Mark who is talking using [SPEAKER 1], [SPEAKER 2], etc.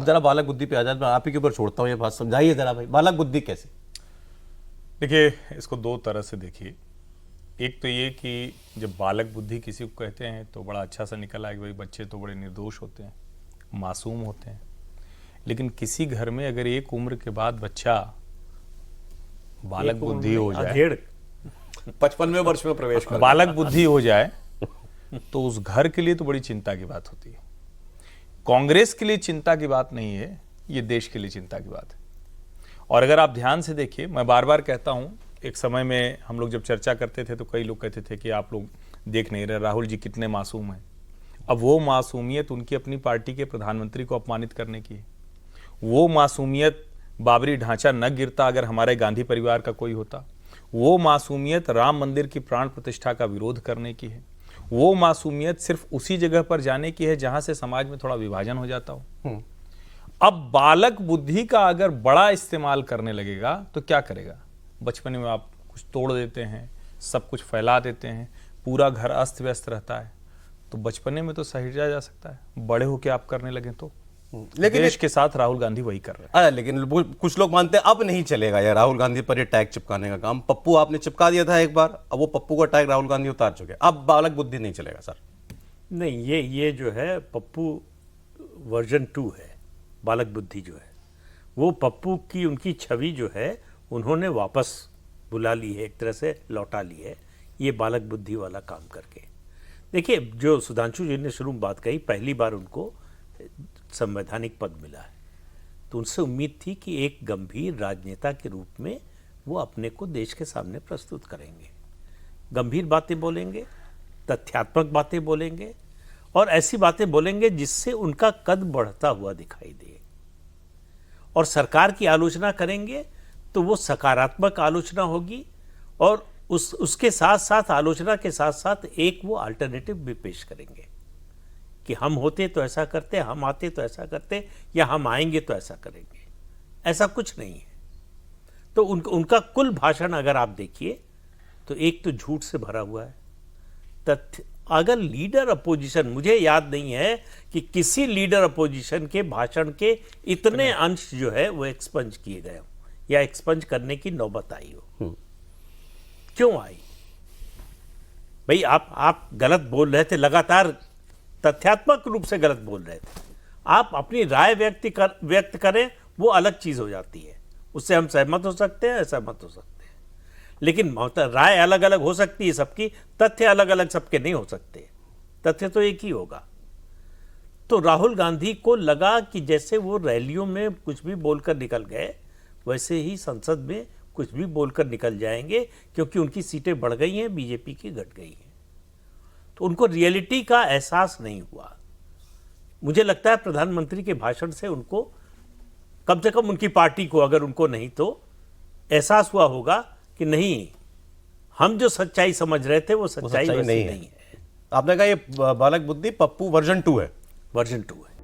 [SPEAKER 1] जरा बालक बुद्धि पे आ जाए, मैं आप ही के ऊपर छोड़ता हूँ ये बात, समझाइए जरा भाई, बालक बुद्धि कैसे?
[SPEAKER 2] देखिए, इसको दो तरह से देखिए। एक तो ये कि जब बालक बुद्धि किसी को कहते हैं तो बड़ा अच्छा सा निकल आए कि भाई बच्चे तो बड़े निर्दोष होते हैं, मासूम होते हैं। लेकिन किसी घर में अगर एक उम्र के बाद बच्चा बालक बुद्धि हो जाए,
[SPEAKER 3] 55वें वर्ष में प्रवेश कर
[SPEAKER 2] बालक बुद्धि हो जाए, तो उस घर के लिए तो बड़ी चिंता की बात होती है। कांग्रेस के लिए चिंता की बात नहीं है, ये देश के लिए चिंता की बात है। और अगर आप ध्यान से देखिए, मैं बार बार कहता हूं, एक समय में हम लोग जब चर्चा करते थे तो कई लोग कहते थे कि आप लोग देख नहीं रहे, राहुल जी कितने मासूम हैं। अब वो मासूमियत उनकी अपनी पार्टी के प्रधानमंत्री को अपमानित करने की है। वो मासूमियत बाबरी ढांचा न गिरता अगर हमारे गांधी परिवार का कोई होता। वो मासूमियत राम मंदिर की प्राण प्रतिष्ठा का विरोध करने की है। वो मासूमियत सिर्फ उसी जगह पर जाने की है जहां से समाज में थोड़ा विभाजन हो जाता हो। अब बालक बुद्धि का अगर बड़ा इस्तेमाल करने लगेगा तो क्या करेगा? बचपन में आप कुछ तोड़ देते हैं, सब कुछ फैला देते हैं, पूरा घर अस्त व्यस्त रहता है, तो बचपने में तो सहेजा जा सकता है, बड़े होके आप करने लगे तो। लेकिन देश के साथ राहुल गांधी वही कर रहे हैं।
[SPEAKER 1] लेकिन कुछ लोग मानते हैं अब नहीं चलेगा यार राहुल गांधी पर ये टैग चिपकाने का काम। पप्पू आपने चिपका दिया था एक बार, अब वो पप्पू का टैग राहुल गांधी उतार चुके हैं, अब बालक बुद्धि नहीं चलेगा सर।
[SPEAKER 4] नहीं, ये जो है पप्पू वर्जन 2 है। बालक बुद्धि जो है वो पप्पू की उनकी छवि जो है उन्होंने वापस बुला ली है, एक तरह से लौटा ली है, ये बालक बुद्धि वाला काम करके। देखिए, जो सुधांशु जी ने शुरू में बात कही, पहली बार उनको संवैधानिक पद मिला है, तो उनसे उम्मीद थी कि एक गंभीर राजनेता के रूप में वो अपने को देश के सामने प्रस्तुत करेंगे, गंभीर बातें बोलेंगे, तथ्यात्मक बातें बोलेंगे और ऐसी बातें बोलेंगे जिससे उनका कद बढ़ता हुआ दिखाई दे। और सरकार की आलोचना करेंगे तो वो सकारात्मक आलोचना होगी और उसके साथ साथ, आलोचना के साथ साथ एक वो अल्टरनेटिव भी पेश करेंगे कि हम होते तो ऐसा करते, हम आते तो ऐसा करते, या हम आएंगे तो ऐसा करेंगे। ऐसा कुछ नहीं है। तो उनका कुल भाषण अगर आप देखिए तो एक तो झूठ से भरा हुआ है, तथ्य। अगर लीडर अपोजिशन, मुझे याद नहीं है कि किसी लीडर अपोजिशन के भाषण के इतने अंश जो है वो एक्सपंज किए गए हो या एक्सपंज करने की नौबत आई हो। क्यों आई भाई? आप गलत बोल रहे थे, लगातार तथ्यात्मक रूप से गलत बोल रहे थे। आप अपनी राय व्यक्त करें, वो अलग चीज हो जाती है, उससे हम सहमत हो सकते हैं, असहमत हो सकते हैं, लेकिन राय अलग अलग हो सकती है सबकी, तथ्य अलग अलग सबके नहीं हो सकते, तथ्य तो एक ही होगा। तो राहुल गांधी को लगा कि जैसे वो रैलियों में कुछ भी बोलकर निकल गए, वैसे ही संसद में कुछ भी बोलकर निकल जाएंगे, क्योंकि उनकी सीटें बढ़ गई हैं, बीजेपी की घट गई हैं। तो उनको रियलिटी का एहसास नहीं हुआ। मुझे लगता है प्रधानमंत्री के भाषण से उनको, कम से कम उनकी पार्टी को, अगर उनको नहीं तो एहसास हुआ होगा कि नहीं, हम जो सच्चाई समझ रहे थे वो सच्चाई नहीं है।
[SPEAKER 1] आपने कहा ये बालक बुद्धि पप्पू वर्जन 2 है।
[SPEAKER 4] वर्जन 2 है।